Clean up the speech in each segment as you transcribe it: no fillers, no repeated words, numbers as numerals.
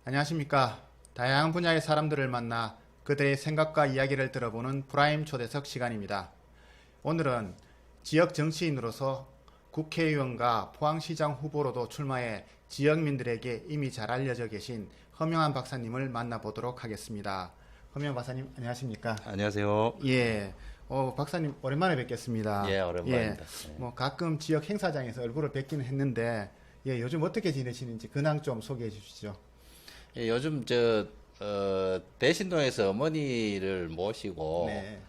안녕하십니까. 다양한 분야의 사람들을 만나 그들의 생각과 이야기를 들어보는 프라임 초대석 시간입니다. 오늘은 지역 정치인으로서 국회의원과 포항시장 후보로도 출마해 지역민들에게 이미 잘 알려져 계신 허명한 박사님을 만나보도록 하겠습니다. 허명한 박사님 안녕하십니까? 안녕하세요. 예. 박사님 오랜만에 뵙겠습니다. 예, 오랜만입니다. 가끔 지역 행사장에서 얼굴을 뵙기는 했는데 요즘 어떻게 지내시는지 근황 좀 소개해 주시죠. 예, 요즘 대신동에서 어머니를 모시고 네.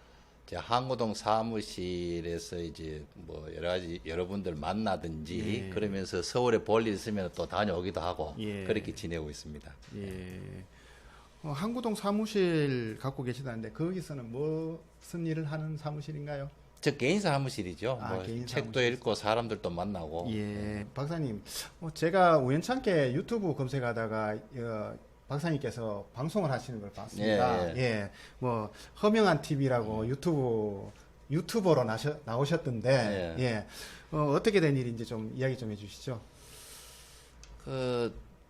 이제 항구동 사무실에서 이제 뭐 여러 가지 여러분들 만나든지 예. 그러면서 서울에 볼 일 있으면 또 다녀오기도 하고 예. 그렇게 지내고 있습니다. 예. 항구동 사무실 갖고 계시다는데 거기서는 무슨 일을 하는 사무실인가요? 저 개인 사무실이죠. 아, 뭐 개인 책도 사무실. 읽고 사람들도 만나고. 예, 박사님, 제가 우연찮게 유튜브 검색하다가 박사님께서 방송을 하시는 걸 봤습니다. 예, 예, 뭐 허명한 TV라고 유튜버로 나오셨던데, 예. 어떻게 된 일인지 좀 이야기 좀 해주시죠.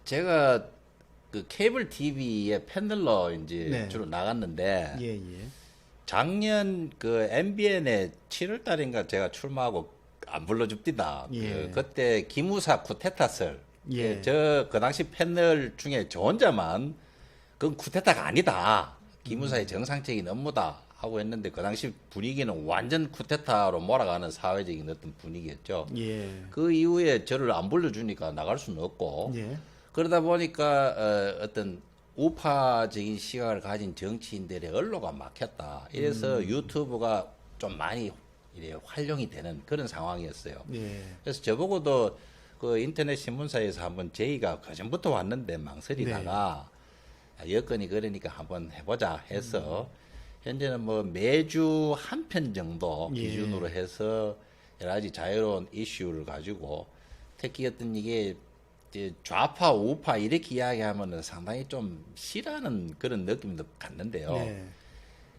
제가 그 케이블 TV의 패널로 이제 네. 주로 나갔는데 예, 예, 작년 그 MBN에 7월 달인가 제가 출마하고 안 불러줍디다. 예. 그때 기무사 쿠데타설. 예. 그 당시 패널 중에 저 혼자만 그건 쿠데타가 아니다. 기무사의 정상적인 업무다. 하고 했는데 그 당시 분위기는 완전 쿠데타로 몰아가는 사회적인 어떤 분위기였죠. 예, 그 이후에 저를 안 불러주니까 나갈 수는 없고 예, 그러다 보니까 어떤 우파적인 시각을 가진 정치인들의 언로가 막혔다. 이래서 유튜브가 좀 많이 이래 활용이 되는 그런 상황이었어요. 예, 그래서 저보고도 그 인터넷 신문사에서 한번 제의가 그전부터 왔는데 망설이다가 여건이 그러니까 한번 해보자 해서 현재는 뭐 매주 한 편 정도 예. 기준으로 해서 여러 가지 자유로운 이슈를 가지고 특히 어떤 이게 이제 좌파 우파 이렇게 이야기하면은 상당히 좀 싫어하는 그런 느낌도 갖는데요. 네,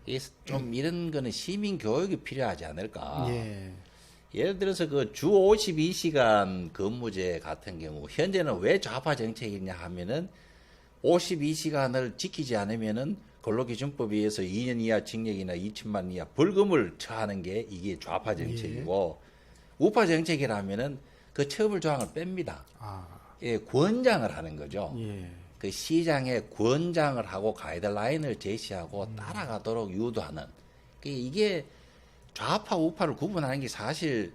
이게 좀 이런 거는 시민 교육이 필요하지 않을까. 예, 예를 들어서 그 주 52시간 근무제 같은 경우 현재는 왜 좌파 정책이냐 하면은 52시간을 지키지 않으면은 근로기준법에 의해서 2년 이하 징역이나 2천만 원 이하 벌금을 처하는 게 이게 좌파 정책이고 우파 정책이라면은 그 처벌 조항을 뺍니다. 아, 예, 권장을 하는 거죠. 예, 그 시장에 권장을 하고 가이드라인을 제시하고 따라가도록 유도하는. 이게 좌파 우파를 구분하는 게 사실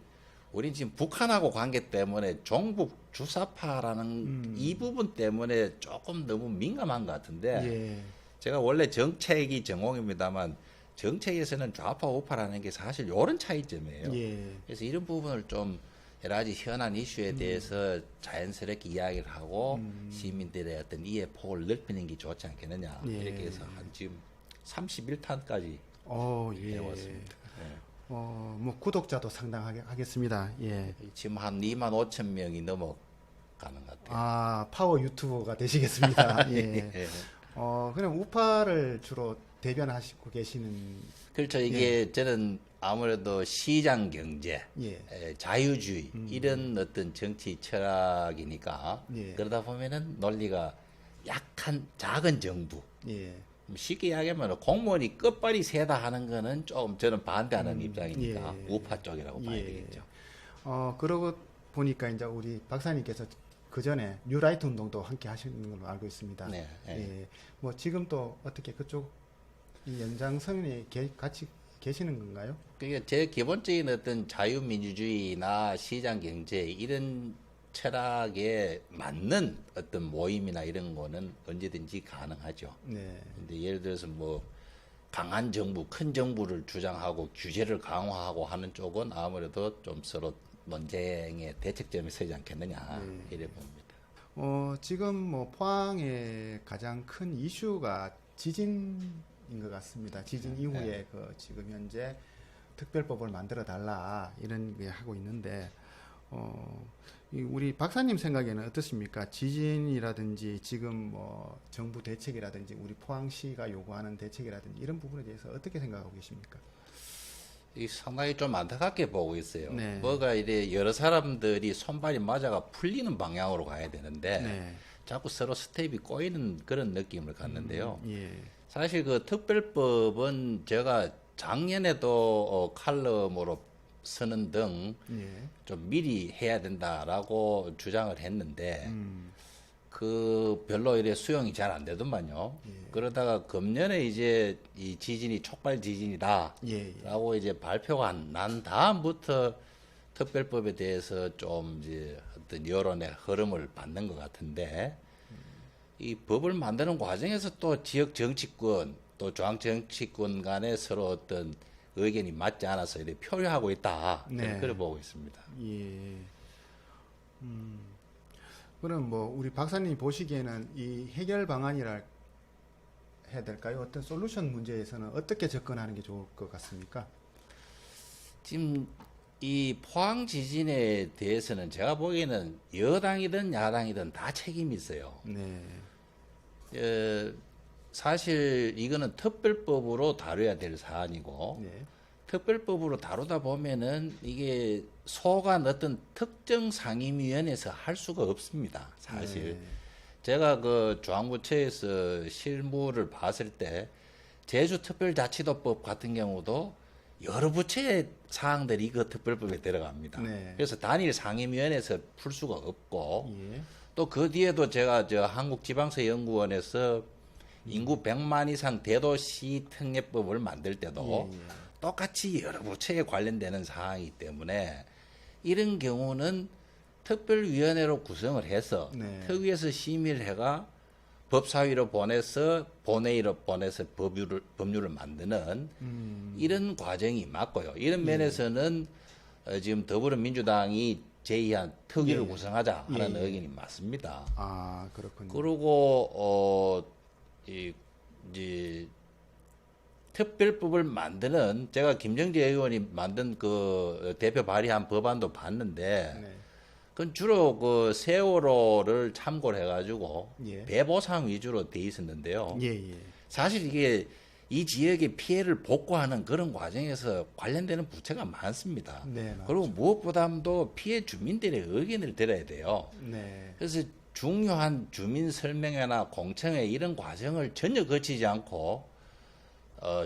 우리 지금 북한하고 관계 때문에 종북 주사파라는 이 부분 때문에 조금 너무 민감한 것 같은데 예, 제가 원래 정책이 전공입니다만 정책에서는 좌파 우파라는 게 사실 이런 차이점이에요. 예. 그래서 이런 부분을 좀 여러 가지 현안 이슈에 대해서 자연스럽게 이야기를 하고 시민들의 어떤 이해 폭을 넓히는 게 좋지 않겠느냐 예. 이렇게 해서 한 지금 31탄까지 예. 해왔습니다. 예. 뭐 구독자도 상당하겠습니다. 예. 지금 한 2만 5천 명이 넘어가는 것 같아요. 아, 파워 유튜버가 되시겠습니다. 예. 예. 그럼 우파를 주로 대변하시고 계시는, 그렇죠. 이게 저는 아무래도 시장 경제, 예. 자유주의 이런 어떤 정치 철학이니까 예. 그러다 보면은 논리가 약한 작은 정부. 예. 쉽게 이야기하면 공무원이 끝발이 세다 하는 거는 좀 저는 반대하는 입장이니까 예. 우파 쪽이라고 봐야 예. 되겠죠. 그러고 보니까 이제 우리 박사님께서 그 전에 뉴라이트 운동도 함께 하시는 걸로 알고 있습니다. 네, 네. 예. 뭐 지금 또 어떻게 그쪽 이 연장선에 같이 계시는 건가요? 그러니까 제 기본적인 어떤 자유민주주의나 시장 경제 이런 철학에 맞는 어떤 모임이나 이런 거는 언제든지 가능하죠. 네. 근데 예를 들어서 뭐 강한 정부, 큰 정부를 주장하고 규제를 강화하고 하는 쪽은 아무래도 좀 서로 논쟁의 대책점에 서지 않겠느냐 이래 봅니다. 지금 뭐 포항의 가장 큰 이슈가 지진인 것 같습니다. 지진 이후에 그 지금 현재 특별법을 만들어 달라 이런 게 하고 있는데 우리 박사님 생각에는 어떻습니까? 지진이라든지 지금 뭐 정부 대책이라든지 우리 포항시가 요구하는 대책이라든지 이런 부분에 대해서 어떻게 생각하고 계십니까? 이 상당히 좀 안타깝게 보고 있어요. 네. 뭐가 이래 여러 사람들이 손발이 맞아가 풀리는 방향으로 가야 되는데 네. 자꾸 서로 스텝이 꼬이는 그런 느낌을 갖는데요. 예. 사실 그 특별법은 제가 작년에도 칼럼으로 쓰는 등 좀 예. 미리 해야 된다라고 주장을 했는데 그 별로 이래 수용이 잘 안 되더만요. 예. 그러다가 금년에 이제 이 지진이 촉발 지진이다라고 예. 예. 이제 발표가 난 다음부터 특별법에 대해서 좀 이제 어떤 여론의 흐름을 받는 것 같은데 이 법을 만드는 과정에서 또 지역 정치권 또 중앙 정치권 간에 서로 어떤 의견이 맞지 않아서 이렇게 표류하고 있다. 네. 저는 그래 보고 있습니다. 예. 그럼 뭐 우리 박사님 보시기에는 이 해결 방안이라 해야 될까요? 어떤 솔루션 문제에서는 어떻게 접근하는 게 좋을 것 같습니까? 지금 이 포항 지진에 대해서는 제가 보기에는 여당이든 야당이든 다 책임이 있어요. 네. 사실 이거는 특별법으로 다뤄야 될 사안이고 네. 특별법으로 다루다 보면은 이게 소관 어떤 특정 상임위원회에서 할 수가 없습니다. 사실 네. 제가 그 중앙부처에서 실무를 봤을 때 제주특별자치도법 같은 경우도 여러 부처의 사항들이 그 특별법에 들어갑니다. 네. 그래서 단일 상임위원회에서 풀 수가 없고 예. 또 그 뒤에도 제가 저 한국지방서연구원에서 인구 100만 이상 대도시 특례법을 만들 때도 예, 예. 똑같이 여러 부처에 관련되는 사항이기 때문에 이런 경우는 특별위원회로 구성을 해서 네. 특위에서 심의를 해가 법사위로 보내서 본회의로 보내서 법률을 만드는 이런 과정이 맞고요. 이런 면에서는 지금 더불어민주당이 제2한 특위를 예. 구성하자 하는 예, 예. 의견이 맞습니다. 아, 그렇군요. 그리고 이제 특별법을 만드는 제가 김정재 의원이 만든 그 대표 발의한 법안도 봤는데 네. 그건 주로 그 세월호를 참고를 해가지고 예. 배보상 위주로 돼 있었는데요. 예, 예. 사실 이게 이 지역의 피해를 복구하는 그런 과정에서 관련되는 부처가 많습니다. 네, 맞죠. 그리고 무엇보다도 피해 주민들의 의견을 들어야 돼요. 네. 그래서 중요한 주민 설명회나 공청회 이런 과정을 전혀 거치지 않고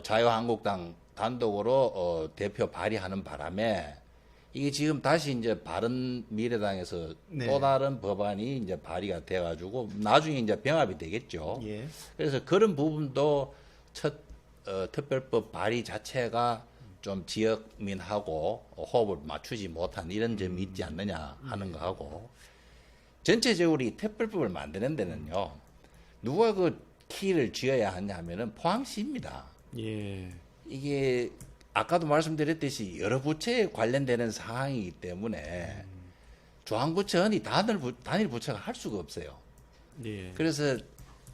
자유한국당 단독으로 대표 발의하는 바람에 이게 지금 다시 이제 바른미래당에서 네. 또 다른 법안이 이제 발의가 돼가지고 나중에 이제 병합이 되겠죠. 예. 그래서 그런 부분도 첫 특별법 발의 자체가 좀 지역민하고 호흡을 맞추지 못한 이런 점이 있지 않느냐 하는 거하고 전체적으로 이 특별법을 만드는 데는요 누가 그 키를 쥐어야 하냐면은 포항시입니다. 예. 이게 아까도 말씀드렸듯이 여러 부처에 관련되는 사항이기 때문에 중앙부처는 단일 부처가 할 수가 없어요. 예. 그래서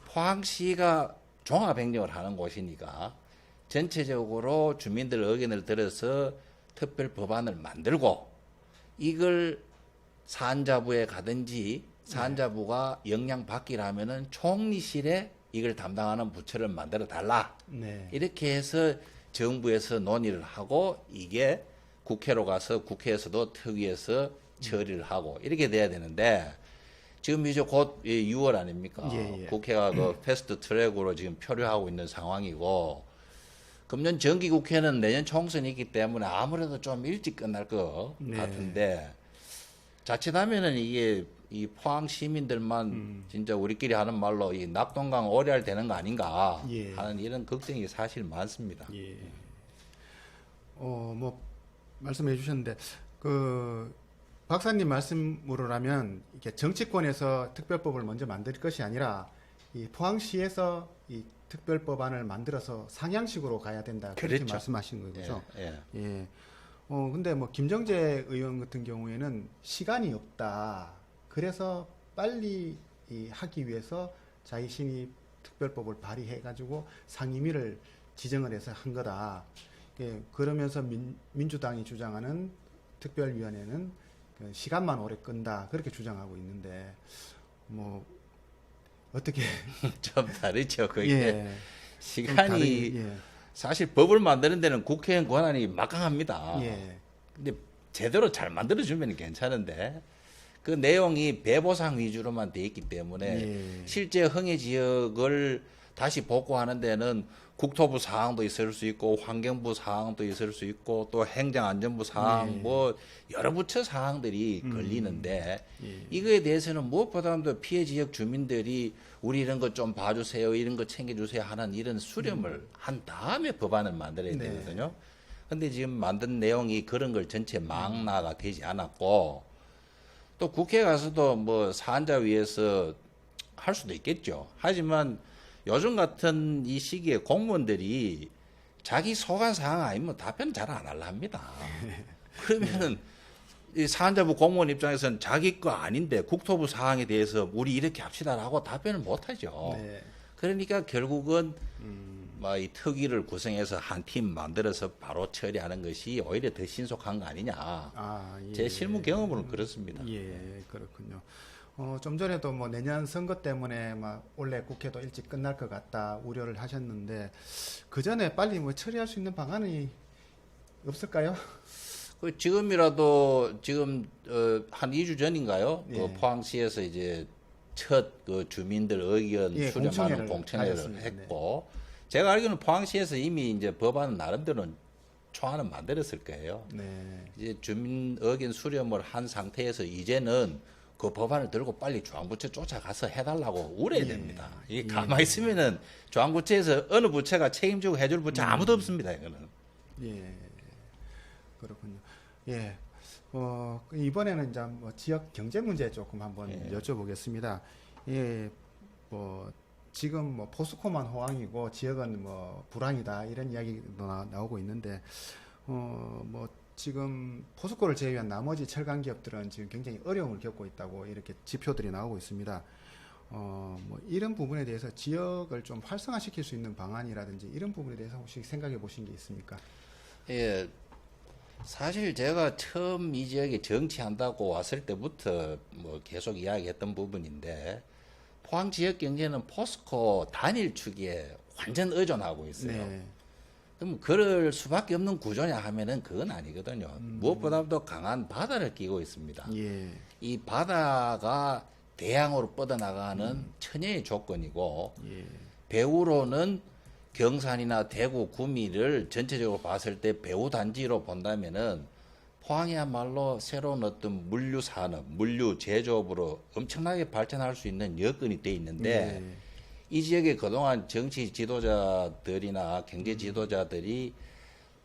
포항시가 종합행정을 하는 곳이니까 전체적으로 주민들 의견을 들어서 특별 법안을 만들고 이걸 산자부에 가든지 산자부가 영향 받기라면은 총리실에 이걸 담당하는 부처를 만들어 달라. 네. 이렇게 해서 정부에서 논의를 하고 이게 국회로 가서 국회에서도 특위에서 처리를 하고 이렇게 돼야 되는데 지금 이제 곧 6월 아닙니까? 예, 예. 국회가 그 패스트 트랙으로 지금 표류하고 있는 상황이고 금년 정기국회는 내년 총선이 있기 때문에 아무래도 좀 일찍 끝날 것 네. 같은데 자칫하면은 이게 이 포항 시민들만 진짜 우리끼리 하는 말로 이 낙동강 오리알 되는 거 아닌가 예. 하는 이런 걱정이 사실 많습니다. 예. 뭐 말씀해 주셨는데 그 박사님 말씀으로라면 이게 정치권에서 특별법을 먼저 만들 것이 아니라 이 포항시에서 이 특별법안을 만들어서 상향식으로 가야 된다 그렇게 그렇죠. 말씀하신 거죠. 예, 예. 예. 근데 뭐 김정재 의원 같은 경우에는 시간이 없다. 그래서 빨리 하기 위해서 자신이 특별법을 발의해가지고 상임위를 지정을 해서 한 거다. 예, 그러면서 민주당이 주장하는 특별위원회는 그 시간만 오래 끈다. 그렇게 주장하고 있는데 뭐 어떻게 좀 다르죠. 그게 예, 좀 시간이 예, 사실 법을 만드는 데는 국회의원 권한이 막강합니다. 예, 근데 제대로 잘 만들어주면 괜찮은데 그 내용이 배보상 위주로만 돼 있기 때문에 예. 실제 흥해 지역을 다시 복구하는 데는 국토부 사항도 있을 수 있고 환경부 사항도 있을 수 있고 또 행정안전부 사항 예. 뭐 여러 부처 사항들이 걸리는데 예. 이거에 대해서는 무엇보다도 피해 지역 주민들이 우리 이런 거 좀 봐주세요, 이런 거 챙겨주세요 하는 이런 수렴을 한 다음에 법안을 만들어야 네. 되거든요. 근데 지금 만든 내용이 그런 걸 전체 망라가 되지 않았고 또 국회 가서도 뭐 사안자 위에서 할 수도 있겠죠. 하지만 요즘 같은 이 시기에 공무원들이 자기 소관 사항 아니면 답변 잘 안 하려 합니다. 그러면은 이 사안자부 공무원 입장에서는 자기 거 아닌데 국토부 사항에 대해서 우리 이렇게 합시다라고 답변을 못 하죠. 네. 그러니까 결국은 뭐 이 특위를 구성해서 한 팀 만들어서 바로 처리하는 것이 오히려 더 신속한 거 아니냐. 아, 예. 제 실무 경험으로는 그렇습니다. 예, 그렇군요. 좀 전에도 뭐 내년 선거 때문에 막 원래 국회도 일찍 끝날 것 같다 우려를 하셨는데 그 전에 빨리 뭐 처리할 수 있는 방안이 없을까요? 그 지금이라도 지금 한 2주 전인가요? 예. 그 포항시에서 이제 첫 그 주민들 의견 예, 수렴하는 공청회를 공청회를 가졌습니다. 했고 제가 알기로는 포항시에서 이미 이제 법안 나름대로는 초안을 만들었을 거예요. 네. 이제 주민 의견 수렴을 한 상태에서 이제는 그 법안을 들고 빨리 중앙부처 쫓아가서 해달라고 울어야 됩니다. 이게 가만히 있으면은 중앙부처에서 어느 부처가 책임지고 해줄 부처 아무도 없습니다. 이거는. 예, 그렇군요. 예, 이번에는 이제 뭐 지역 경제 문제 조금 한번 예. 여쭤보겠습니다. 예, 뭐 지금 뭐 포스코만 호황이고 지역은 뭐 불황이다 이런 이야기도 나오고 있는데, 뭐 지금 포스코를 제외한 나머지 철강 기업들은 지금 굉장히 어려움을 겪고 있다고 이렇게 지표들이 나오고 있습니다. 뭐 이런 부분에 대해서 지역을 좀 활성화시킬 수 있는 방안이라든지 이런 부분에 대해서 혹시 생각해 보신 게 있습니까? 예, 사실 제가 처음 이 지역에 정치한다고 왔을 때부터 뭐 계속 이야기했던 부분인데 포항 지역 경제는 포스코 단일 축에 완전 의존하고 있어요. 네. 그럼 그럴 수밖에 없는 구조냐 하면은 그건 아니거든요. 무엇보다도 강한 바다를 끼고 있습니다. 예. 이 바다가 대양으로 뻗어나가는 천혜의 조건이고 예. 배후로는 경산이나 대구, 구미를 전체적으로 봤을 때 배후 단지로 본다면은 포항이야말로 새로운 어떤 물류 산업, 물류 제조업으로 엄청나게 발전할 수 있는 여건이 돼 있는데 예. 이 지역의 그동안 정치 지도자들이나 경제 지도자들이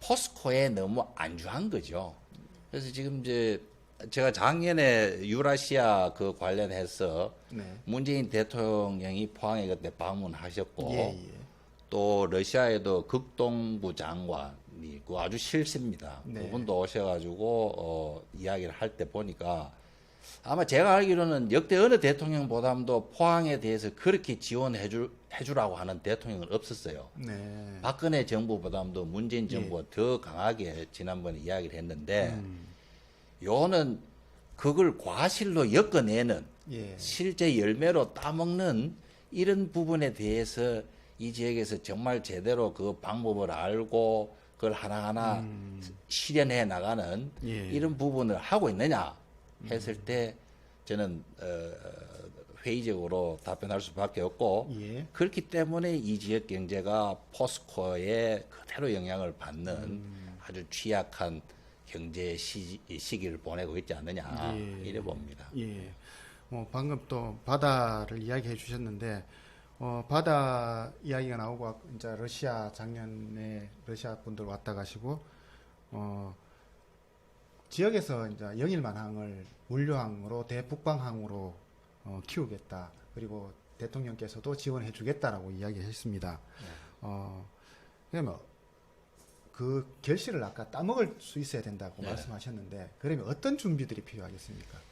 포스코에 너무 안주한 거죠. 그래서 지금 이제 제가 작년에 유라시아 그 관련해서 네. 문재인 대통령이 포항에 그때 방문하셨고 예, 예. 또 러시아에도 극동부 장관이 그 아주 실세입니다. 네. 그분도 오셔가지고 이야기를 할 때 보니까 아마 제가 알기로는 역대 어느 대통령보다도 포항에 대해서 그렇게 지원해주라고 하는 대통령은 없었어요. 네. 박근혜 정부보다도 문재인 정부가 더 강하게 지난번에 이야기를 했는데 요는 그걸 과실로 엮어내는 예. 실제 열매로 따먹는 이런 부분에 대해서 이 지역에서 정말 제대로 그 방법을 알고 그걸 하나하나 실현해 나가는 예. 이런 부분을 하고 있느냐 했을 때 저는 회의적으로 답변할 수밖에 없고 예. 그렇기 때문에 이 지역 경제가 포스코에 그대로 영향을 받는 아주 취약한 경제 시기를 보내고 있지 않느냐 예. 이래 봅니다. 예. 방금 또 바다를 이야기해 주셨는데, 바다 이야기가 나오고, 이제 러시아 작년에 러시아 분들 왔다 가시고, 지역에서 이제 영일만항을 물류항으로 대북방항으로 키우겠다. 그리고 대통령께서도 지원해 주겠다라고 이야기했습니다. 그러면 그 결실을 아까 따먹을 수 있어야 된다고 네. 말씀하셨는데, 그러면 어떤 준비들이 필요하겠습니까?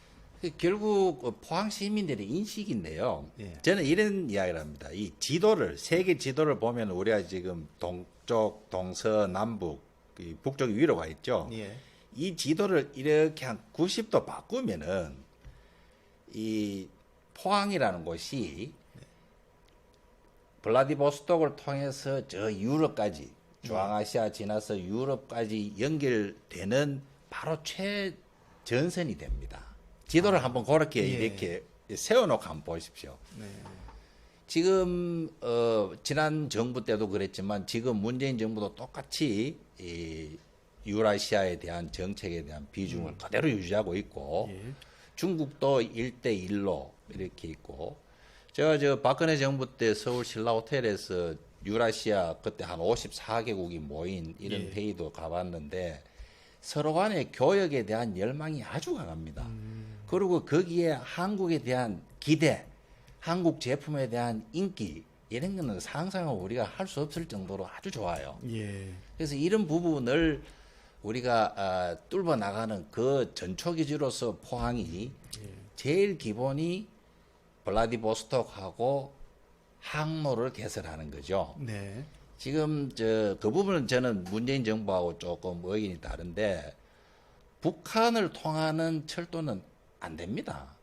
결국 포항 시민들의 인식인데요. 예. 저는 이런 이야기를 합니다. 이 지도를 세계 지도를 보면 우리가 지금 동쪽, 동서, 남북, 이 북쪽 위로 가 있죠. 예. 이 지도를 이렇게 한 90도 바꾸면은 이 포항이라는 곳이 블라디보스톡을 통해서 저 유럽까지 중앙아시아 지나서 유럽까지 연결되는 바로 최전선이 됩니다. 지도를 한번 그렇게 예. 이렇게 세워놓고 한번 보십시오. 네. 지금 지난 정부 때도 그랬지만 지금 문재인 정부도 똑같이 이 유라시아에 대한 정책에 대한 비중을 그대로 유지하고 있고 예. 중국도 1대1로 이렇게 있고 제가 저 박근혜 정부 때 서울 신라 호텔에서 유라시아 그때 한 54개국이 모인 이런 예. 회의도 가봤는데 서로 간의 교역에 대한 열망이 아주 강합니다. 그리고 거기에 한국에 대한 기대, 한국 제품에 대한 인기 이런 거는 상상을 우리가 할 수 없을 정도로 아주 좋아요. 예. 그래서 이런 부분을 우리가 뚫어 나가는 그 전초기지로서 포항이 제일 기본이 블라디보스톡하고 항로를 개설하는 거죠. 네. 지금 그 부분은 저는 문재인 정부하고 조금 의견이 다른데 북한을 통하는 철도는 안 됩니다.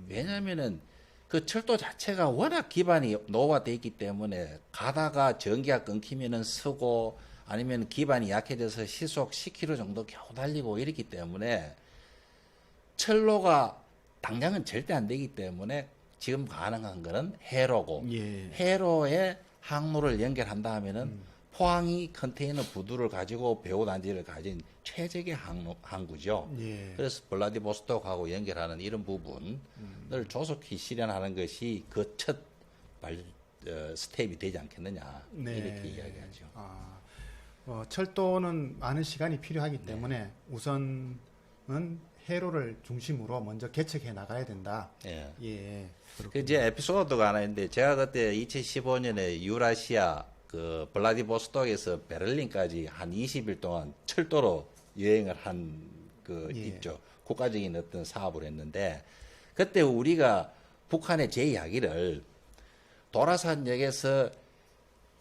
왜냐하면은 그 철도 자체가 워낙 기반이 노후화돼 있기 때문에 가다가 전기가 끊기면은 서고 아니면 기반이 약해져서 시속 10km 정도 겨우 달리고 이렇기 때문에 철로가 당장은 절대 안 되기 때문에 지금 가능한 거는 해로고 예. 해로에 항로를 연결한다 하면은 포항이 컨테이너 부두를 가지고 배후 단지를 가진 최적의 항구죠. 예. 그래서 블라디보스톡하고 연결하는 이런 부분을 조속히 실현하는 것이 그 첫 스텝이 되지 않겠느냐 네. 이렇게 이야기하죠. 철도는 많은 시간이 필요하기 때문에 우선은 해로를 중심으로 먼저 개척해 나가야 된다. 예. 예. 그 이제 에피소드가 하나 있는데 제가 그때 2015년에 유라시아 그 블라디보스톡에서 베를린까지 한 20일 동안 철도로 여행을 한 그 예. 있죠. 국가적인 어떤 사업을 했는데 그때 우리가 북한의 제 이야기를 도라산역에서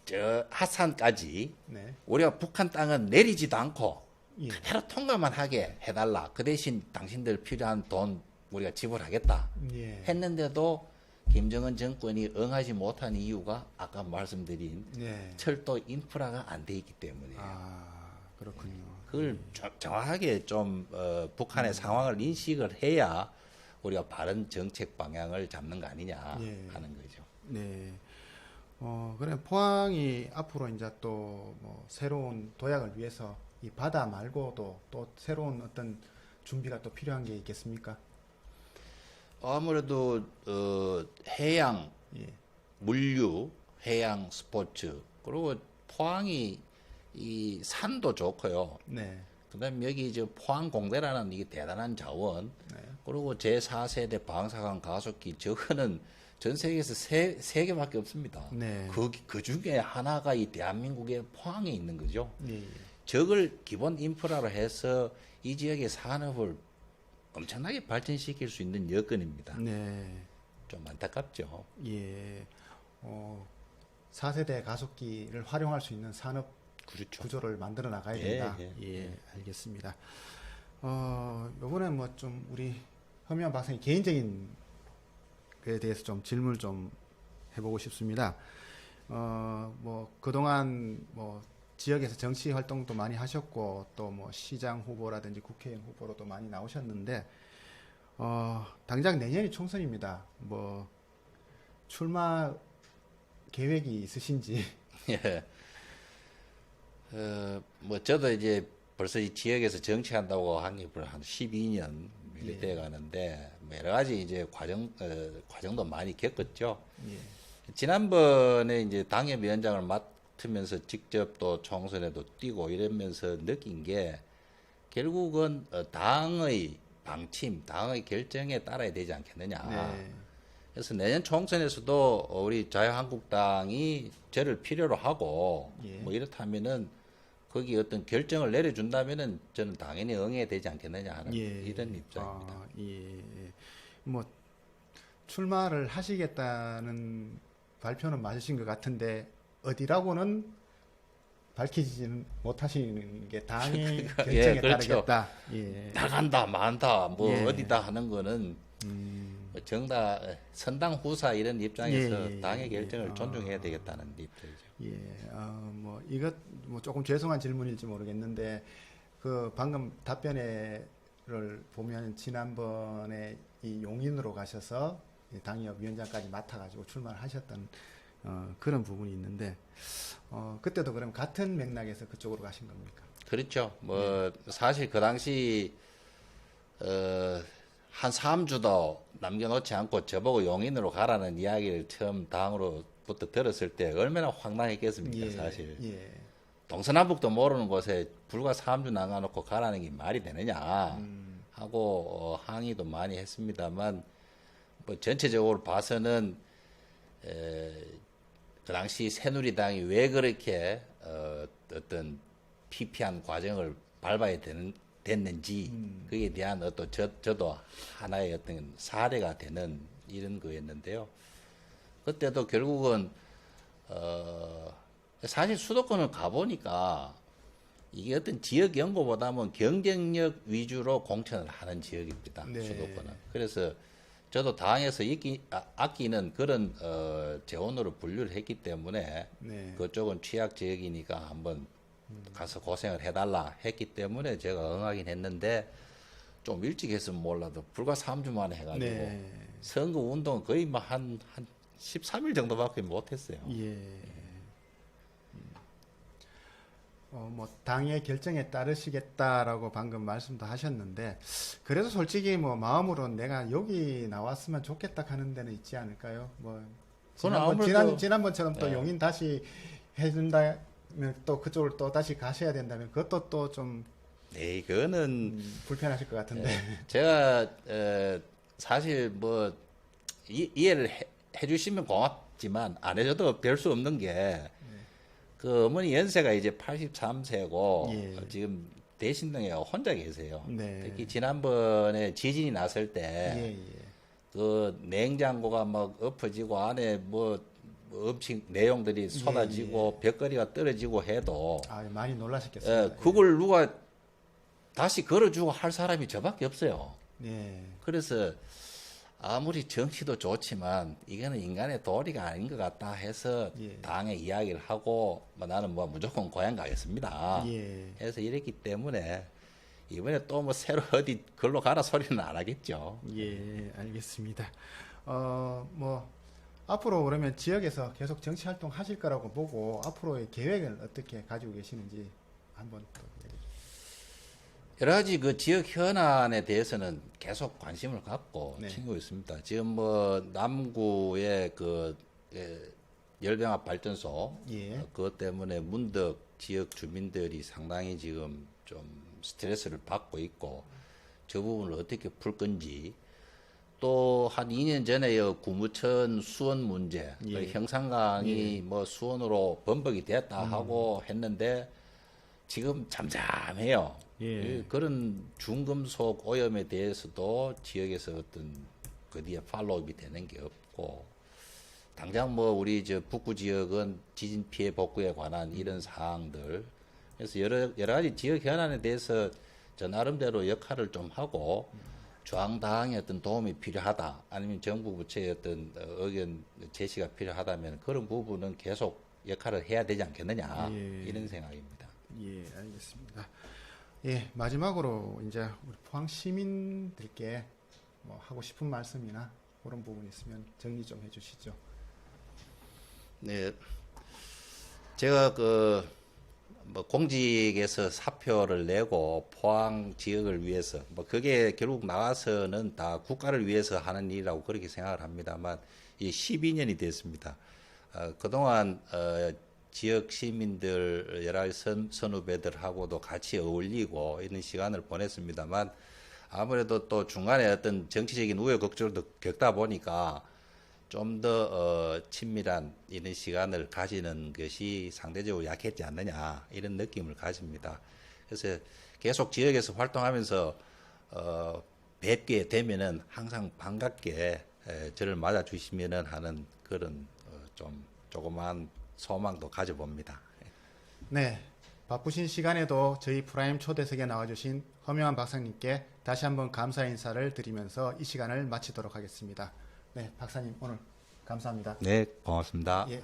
저 하산까지 네. 우리가 북한 땅은 내리지도 않고 예. 그대로 통과만 하게 해달라. 그 대신 당신들 필요한 돈 우리가 지불하겠다. 예. 했는데도 김정은 정권이 응하지 못한 이유가 아까 말씀드린 네. 철도 인프라가 안 돼 있기 때문이에요. 그렇군요. 그걸 정확하게 좀 북한의 상황을 인식을 해야 우리가 바른 정책 방향을 잡는 거 아니냐 예. 하는 거죠. 네. 그래 포항이 앞으로 이제 또 뭐 새로운 도약을 위해서 이 바다 말고도 또 새로운 어떤 준비가 또 필요한 게 있겠습니까? 아무래도 해양 예. 물류, 해양 스포츠 그리고 포항이 이 산도 좋고요. 네. 그다음 여기 저 포항공대라는 이게 대단한 자원. 네. 그리고 제4세대 방사능 가속기 저거는 전 세계에서 세 개밖에 없습니다. 네. 그 중에 하나가 이 대한민국의 포항에 있는 거죠. 예. 저걸 기본 인프라로 해서 이 지역의 산업을 엄청나게 발전시킬 수 있는 여건입니다. 네. 좀 안타깝죠. 예. 4세대 가속기를 활용할 수 있는 산업 그렇죠. 구조를 만들어 나가야 예, 된다. 예, 예, 알겠습니다. 요번에 뭐 좀 우리 허미환 박사님 개인적인 그에 대해서 좀 질문을 좀 해보고 싶습니다. 뭐 그동안 뭐 지역에서 정치 활동도 많이 하셨고 또 뭐 시장 후보라든지 국회의원 후보로도 많이 나오셨는데 당장 내년이 총선입니다. 뭐 출마 계획이 있으신지? 예. 뭐 저도 이제 벌써 이 지역에서 정치한다고 한 게 한 12년 이렇게 예. 돼 가는데 뭐 여러 가지 이제 과정도 많이 겪었죠. 예. 지난번에 이제 당협위원장을 맡으면서 직접 또 총선에도 뛰고 이러면서 느낀 게 결국은 당의 방침, 당의 결정에 따라야 되지 않겠느냐. 네. 그래서 내년 총선에서도 우리 자유한국당이 저를 필요로 하고 예. 뭐 이렇다면은 거기 어떤 결정을 내려준다면은 저는 당연히 응해야 되지 않겠느냐 하는 예. 이런 입장입니다. 예. 뭐 출마를 하시겠다는 발표는 맞으신 것 같은데 어디라고는 밝히지는 못하시는 게 당의 결정에 예, 그렇죠. 따르겠다. 예. 나간다, 만다, 뭐 예. 어디다 하는 거는 정당 선당 후사 이런 입장에서 예. 당의 결정을 존중해야 되겠다는 입장이죠. 예. 뭐 이것 뭐 조금 죄송한 질문일지 모르겠는데 그 방금 답변에 보면 지난번에 이 용인으로 가셔서 이 당협 위원장까지 맡아가지고 출마를 하셨던 그런 부분이 있는데 그때도 그럼 같은 맥락에서 그쪽으로 가신 겁니까? 그렇죠. 뭐 사실 그 당시 한 3주도 남겨놓지 않고 저보고 용인으로 가라는 이야기를 처음 당으로부터 들었을 때 얼마나 황당했겠습니까, 사실. 예. 동서남북도 모르는 곳에 불과 3주 나가놓고 가라는 게 말이 되느냐 하고 항의도 많이 했습니다만 뭐 전체적으로 봐서는 그 당시 새누리당이 왜 그렇게 어떤 피폐한 과정을 밟아야 됐는지 그에 대한 어떤 저도 하나의 어떤 사례가 되는 이런 거였는데요. 그때도 결국은 사실 수도권을 가보니까 이게 어떤 지역 연구보다는 경쟁력 위주로 공천을 하는 지역입니다. 네. 수도권은. 그래서 저도 당에서 아끼는 그런 재원으로 분류를 했기 때문에 네. 그쪽은 취약 지역이니까 한번 가서 고생을 해달라 했기 때문에 제가 응하긴 했는데 좀 일찍 했으면 몰라도 불과 3주 만에 해가지고 네. 선거 운동 거의 뭐 한 13일 정도밖에 못했어요. 예. 뭐 당의 결정에 따르시겠다라고 방금 말씀도 하셨는데 그래도 솔직히 뭐 마음으로 내가 여기 나왔으면 좋겠다 하는 데는 있지 않을까요? 뭐 지난번처럼 또 네. 용인 다시 해준다면 또 그쪽을 또 다시 가셔야 된다면 그것도 또 좀 네, 그거는 불편하실 것 같은데. 제가 사실 뭐 이해를 해주시면 고맙지만 안 해줘도 별 수 없는 게 그 어머니 연세가 이제 83세고 예. 지금 대신동에 혼자 계세요. 네. 특히 지난번에 지진이 났을 때 예, 예. 그 냉장고가 막 엎어지고 안에 뭐 엄청 내용들이 쏟아지고 벽걸이가 떨어지고 해도 아, 많이 놀라셨겠습니다. 그걸 누가 다시 걸어주고 할 사람이 저밖에 없어요. 예. 그래서 아무리 정치도 좋지만 이거는 인간의 도리가 아닌 것 같다 해서 예. 당에 이야기를 하고 뭐 나는 뭐 무조건 고향 가겠습니다. 예. 해서 이랬기 때문에 이번에 또 뭐 새로 어디 걸로 가라 소리는 안 하겠죠. 예, 알겠습니다. 뭐 앞으로 그러면 지역에서 계속 정치 활동 하실 거라고 보고 앞으로의 계획을 어떻게 가지고 계시는지 한번 또 얘기해 주세요. 여러 가지 그 지역 현안에 대해서는 계속 관심을 갖고 네. 챙기고 있습니다. 지금 뭐 남구의 그 열병합 발전소 예. 그것 때문에 문덕 지역 주민들이 상당히 지금 좀 스트레스를 받고 있고 저 부분을 어떻게 풀 건지 또 한 2년 전에 구무천 수원 문제 예. 그 형산강이 뭐 수원으로 번복이 됐다 하고 했는데 지금 잠잠해요. 예. 그런 중금속 오염에 대해서도 지역에서 어떤 그 뒤에 팔로우업이 되는 게 없고 당장 뭐 우리 저 북구 지역은 지진 피해 복구에 관한 이런 사항들 그래서 여러 가지 지역 현안에 대해서 저 나름대로 역할을 좀 하고 중앙당의 어떤 도움이 필요하다 아니면 정부 부처의 어떤 의견 제시가 필요하다면 그런 부분은 계속 역할을 해야 되지 않겠느냐 예. 이런 생각입니다. 예, 알겠습니다. 예, 마지막으로 이제 우리 포항 시민들께 뭐 하고 싶은 말씀이나 그런 부분 있으면 정리 좀 해주시죠. 네, 제가 뭐 공직에서 사표를 내고 포항 지역을 위해서 뭐 그게 결국 나와서는 다 국가를 위해서 하는 일이라고 그렇게 생각을 합니다만 이 12년이 됐습니다. 그동안 지역 시민들 여러 가지 선후배들하고도 같이 어울리고 이런 시간을 보냈습니다만 아무래도 또 중간에 어떤 정치적인 우여곡절도 겪다 보니까 좀 더 친밀한 이런 시간을 가지는 것이 상대적으로 약했지 않느냐 이런 느낌을 가집니다. 그래서 계속 지역에서 활동하면서 뵙게 되면은 항상 반갑게 저를 맞아주시면은 하는 그런 좀 조그마한 소망도 가져봅니다. 네, 바쁘신 시간에도 저희 프라임 초대석에 나와주신 허명한 박사님께 다시 한번 감사 인사를 드리면서 이 시간을 마치도록 하겠습니다. 네, 박사님 오늘 감사합니다. 네, 고맙습니다. 예.